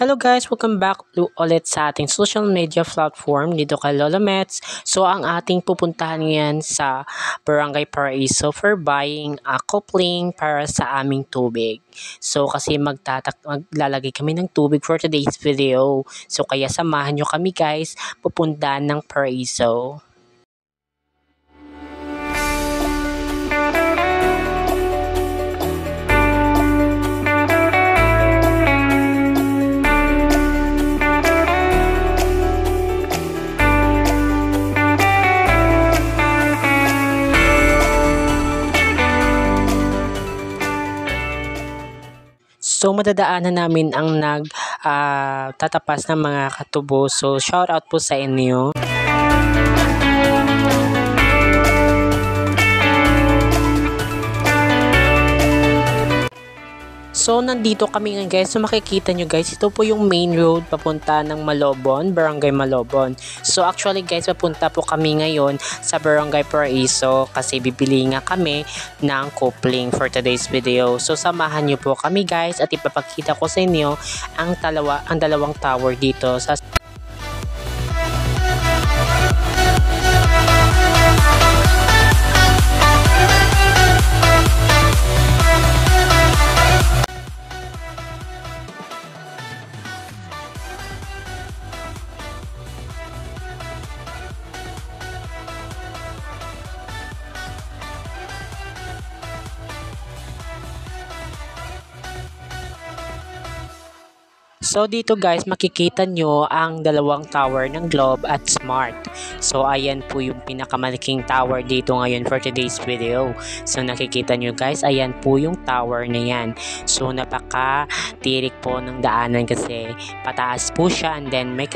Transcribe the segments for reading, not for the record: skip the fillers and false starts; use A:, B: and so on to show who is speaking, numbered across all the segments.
A: Hello guys! Welcome back ulit sa ating social media platform dito kay Lola Mets. So ang ating pupuntahan ngayon sa Barangay Paraiso for buying a coupling para sa aming tubig. So kasi maglalagay kami ng tubig for today's video. So kaya samahan nyo kami guys pupuntahan ng Paraiso. So madadaanan namin ang tatapas ng mga katubo. So shout out po sa inyo. So nandito kami ngayon guys. So makikita nyo guys, ito po yung main road papunta ng Malobon, Barangay Malobon. So actually guys, papunta po kami ngayon sa Barangay Paraiso kasi bibili nga kami ng coupling for today's video. So samahan nyo po kami guys at ipapakita ko sa inyo ang dalawang tower dito sa So dito guys, makikita nyo ang dalawang tower ng Globe at Smart. So ayan po yung pinakamalaking tower dito ngayon for today's video. So nakikita nyo guys, ayan po yung tower na yan. So napaka-tirik po ng daanan kasi pataas po siya, and then may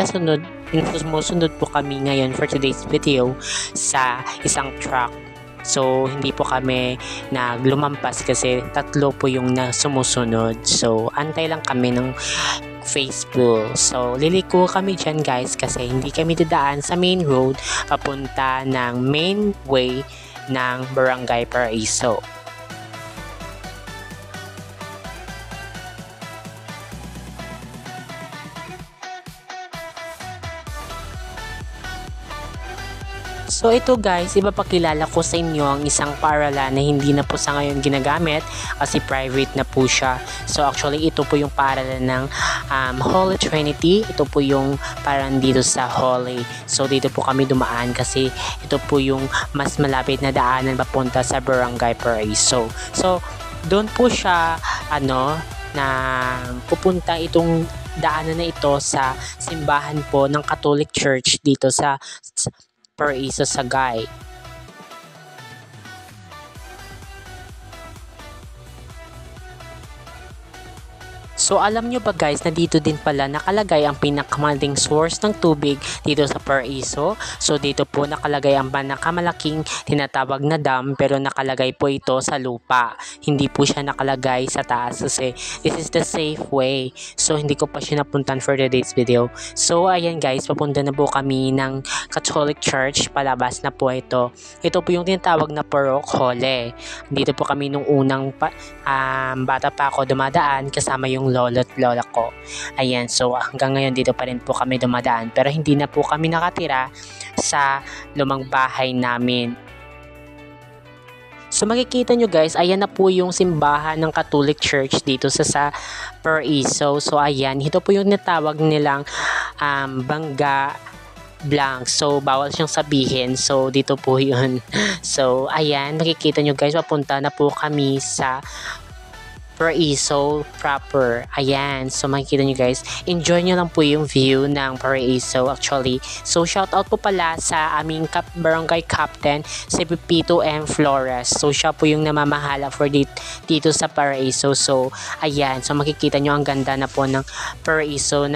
A: sumusunod po kami ngayon for today's video sa isang truck. So, hindi po kami lumampas kasi tatlo po yung sumusunod. So, antay lang kami ng Facebook. So, liliko kami dyan guys kasi hindi kami dadaan sa main road papunta ng main way ng Barangay Paraiso. So ito guys, ipapakilala ko sa inyo ang isang paaralan na hindi na po sa ngayon ginagamit kasi private na po siya. So actually ito po yung paaralan ng Holy Trinity. Ito po yung paaralan dito sa Holy. So dito po kami dumaan kasi ito po yung mas malapit na daanan papunta sa Barangay Paraiso. So doon po siya na pupunta itong daanan na ito sa simbahan po ng Catholic Church dito sa Paraiso, Sagay. So alam nyo ba guys na dito din pala nakalagay ang pinakamalaking source ng tubig dito sa Paraiso. So dito po nakalagay ang pinakamalaking tinatawag na dam, pero nakalagay po ito sa lupa. Hindi po siya nakalagay sa taas kasi this is the safe way. So hindi ko pa siya napuntan for today's video. So ayan guys, papunta na po kami ng Catholic Church. Palabas na po ito. Ito po yung tinatawag na Parok Hole. Dito po kami nung unang bata pa ako dumadaan kasama yung lolo at lola ko. Ayan, so hanggang ngayon dito pa rin po kami dumadaan, pero hindi na po kami nakatira sa lumang bahay namin. So makikita nyo guys, ayan na po yung simbahan ng Catholic Church dito sa Paraiso. So ayan, ito po yung natawag nilang Bangga Blanc. So bawal siyang sabihin. So dito po yun. So ayan, makikita nyo guys, papunta na po kami sa Paraiso proper. Ayan. So makikita nyo guys, enjoy nyo lang po yung view ng Paraiso actually. So shout out po pala sa aming barangay captain, si Pepito M. Flores. So siya po yung namamahala for dito sa Paraiso. So ayan. So makikita nyo ang ganda na po ng Paraiso.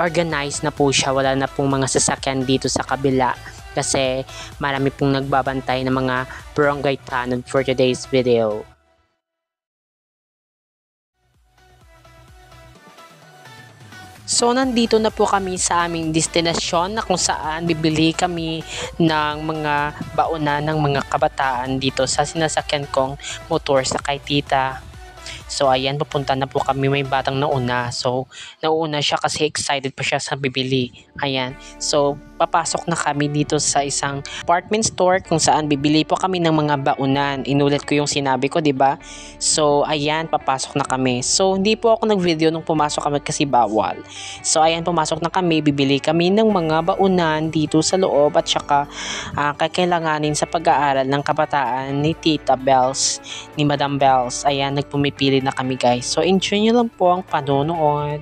A: Organized na po siya. Wala na pong mga sasakyan dito sa kabila kasi marami pong nagbabantay ng mga barangay tanod for today's video. So nandito na po kami sa aming destinasyon na kung saan bibili kami ng mga baona ng mga kabataan dito sa sinasakyan kong motor sa kay tita. So ayan, pupunta na po kami, may batang nauna. So nauna siya kasi excited pa siya sa bibili. Ayan. So papasok na kami dito sa isang department store kung saan bibili po kami ng mga baunan. Inulit ko yung sinabi ko, 'di ba? So ayan, papasok na kami. So hindi po ako nag-video nung pumasok kami kasi bawal. So ayan, pumasok na kami, bibili kami ng mga baunan dito sa loob at saka kakailanganin sa pag-aaral ng kabataan ni Tita Bells, ni Madam Bells. Ayan, nagpumipili na kami guys. So enjoy nyo lang po ang panonood.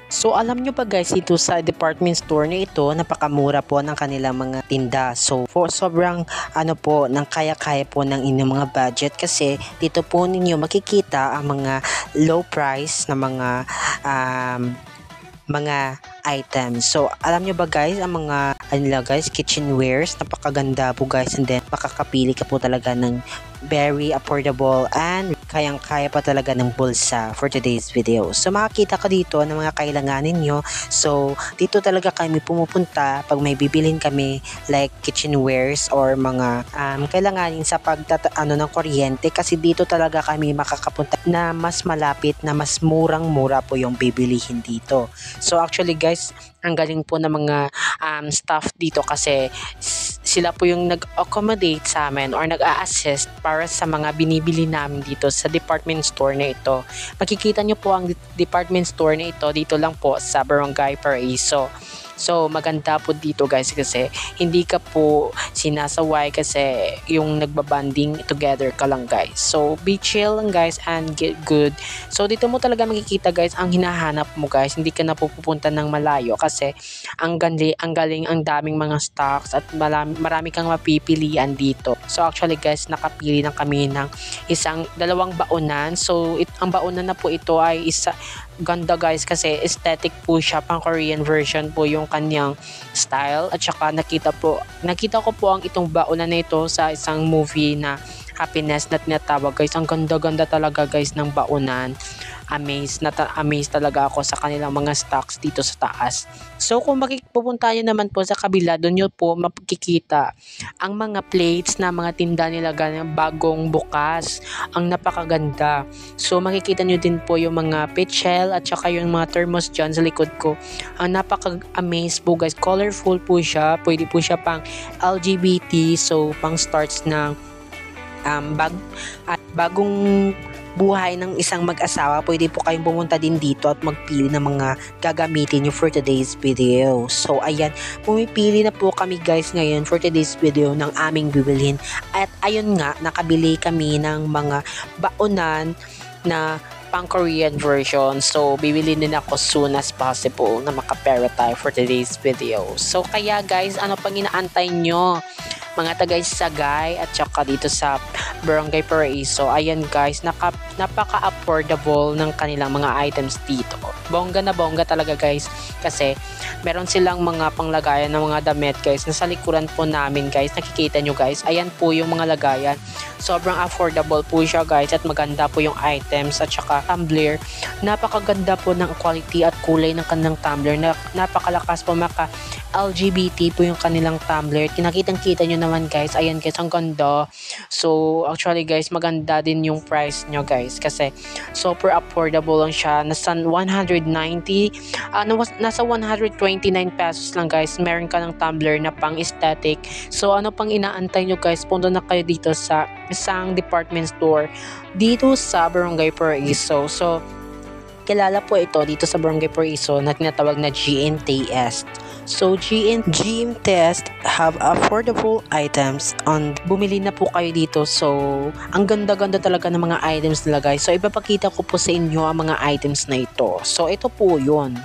A: So alam nyo ba guys, dito sa department store na ito, napakamura po ng kanilang mga tinda. So for sobrang po, ng kaya-kaya po ng inyong mga budget kasi dito po ninyo makikita ang mga low price na mga items. So alam nyo ba guys, ang mga kitchenwares, napakaganda po guys, and then makakapili ka po talaga ng very affordable and kayang-kaya pa talaga ng bulsa for today's video. So makakita ka dito ng mga kailanganin nyo. So dito talaga kami pumupunta pag may bibilin kami like kitchenwares or mga kailanganin sa ng kuryente, kasi dito talaga kami makakapunta na mas malapit, na mas murang-mura po yung bibilihin dito. So actually guys, ang galing po ng mga staff dito kasi sila po yung nag-accommodate sa amin or nag-a-assist para sa mga binibili namin dito sa department store na ito. Makikita nyo po ang department store na ito dito lang po sa Barangay Paraiso. So maganda po dito guys kasi hindi ka po sinasaway kasi yung nagbabanding together ka lang guys. So be chill lang guys and get good. So dito mo talaga makikita guys ang hinahanap mo guys. Hindi ka na pupunta ng malayo kasi ang galing, ang daming mga stocks at marami kang mapipilian dito. So actually guys, nakapili na kami ng dalawang baunan. So ang baunan na po ito ay ganda guys kasi aesthetic po siya, pang Korean version po yung kanyang style, at saka nakita ko po ang itong baunan na ito sa isang movie na Happiness na tinatawag guys. Ang ganda-ganda talaga guys ng baunan. Amazed talaga ako sa kanilang mga stocks dito sa taas. So kung pupunta nyo naman po sa kabila, doon nyo po makikita ang mga plates na mga tinda nila bagong bukas. Ang napakaganda. So makikita nyo din po yung mga pitchel at saka yung mga thermos dyan sa likod ko. Ang napaka-amazed po guys. Colorful po siya. Pwede po siya pang LGBT. So pang starts ng bagong buhay ng isang mag-asawa. Pwede po kayong pumunta din dito at magpili ng mga gagamitin nyo for today's video. So ayan, pumipili na po kami guys ngayon for today's video ng aming bibilhin. At ayun nga, nakabili kami ng mga baunan na pang Korean version. So bibili din ako soon as possible na makapera tayo for today's video. So kaya guys, ano pang inaantay nyo mga tagay-sagay at saka dito sa Barangay Paraiso? Ayan guys, napaka-affordable ng kanilang mga items dito. Bongga na bongga talaga guys kasi meron silang mga panglagayan ng mga damit guys. Nasa likuran po namin guys, nakikita nyo guys. Ayan po yung mga lagayan. Sobrang affordable po siya guys at maganda po yung items at saka tumbler. Napakaganda po ng quality at kulay ng kanilang tumbler. Napakalakas po, LGBT po yung kanilang tumbler. Kinakitang-kita nyo naman guys. Ayan guys, ang ganda. So actually guys, maganda din yung price nyo guys kasi super affordable lang siya. Nasa 129 pesos lang guys. Meron ka ng tumbler na pang aesthetic. So ano pang inaantay nyo guys? Punta na kayo dito sa isang department store dito sa Barangay Paraiso. So kilala po ito dito sa Barangay Paraiso na tinatawag na GNTS. So GNTS have affordable items on bumili na po kayo dito. So ang ganda-ganda talaga ng mga items nila guys. So ipapakita ko po sa inyo ang mga items na ito. So ito po yun.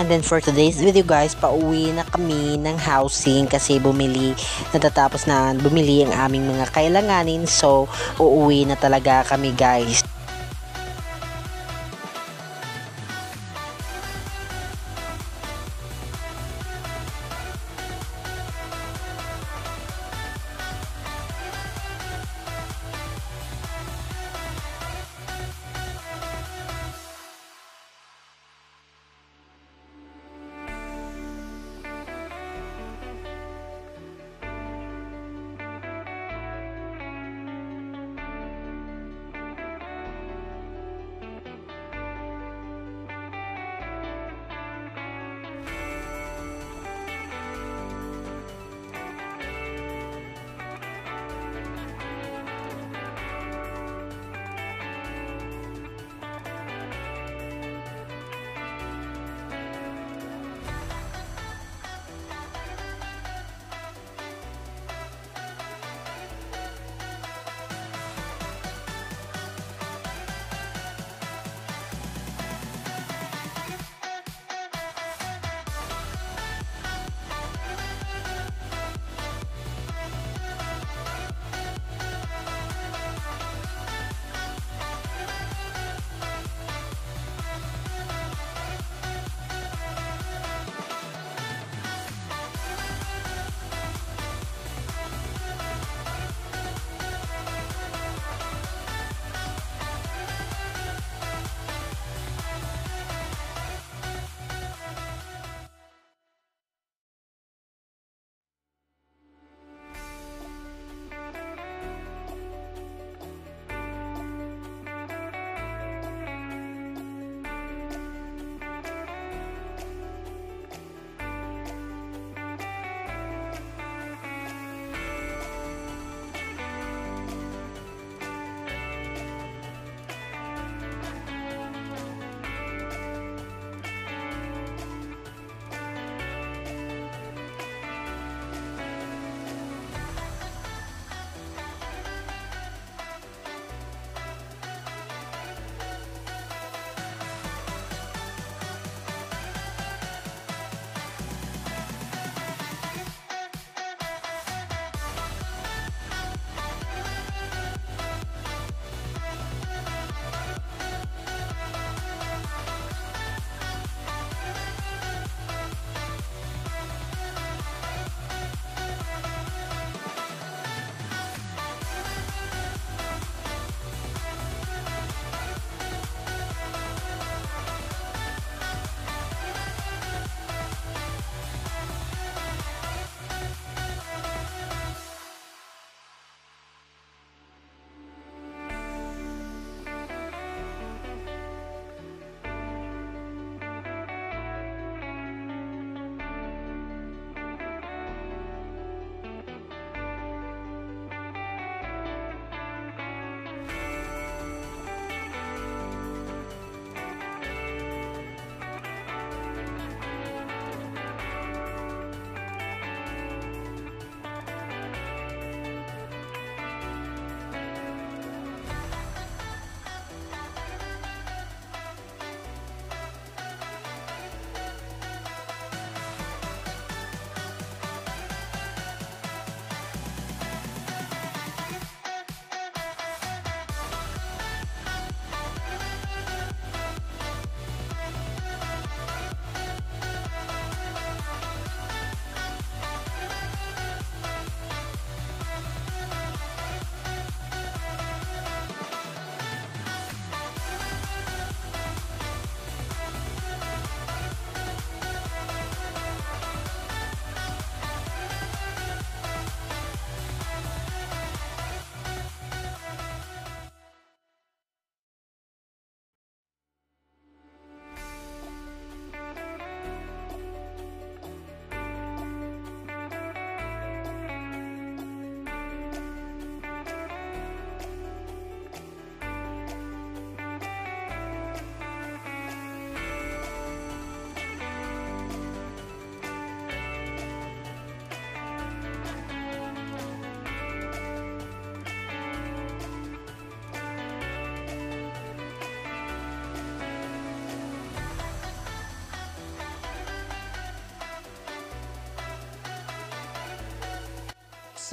B: And then for today's video guys, pauwi na kami ng housing kasi natatapos na bumili ang aming mga kailanganin. So, uuwi na talaga kami guys.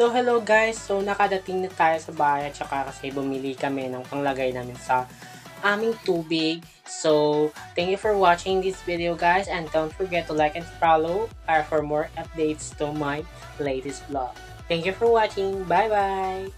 A: So hello guys, so nakadating na tayo sa bahay at saka kasi bumili kami ng panglagay namin sa aming tubig. So thank you for watching this video guys, and don't forget to like and follow for more updates to my latest vlog. Thank you for watching, bye bye!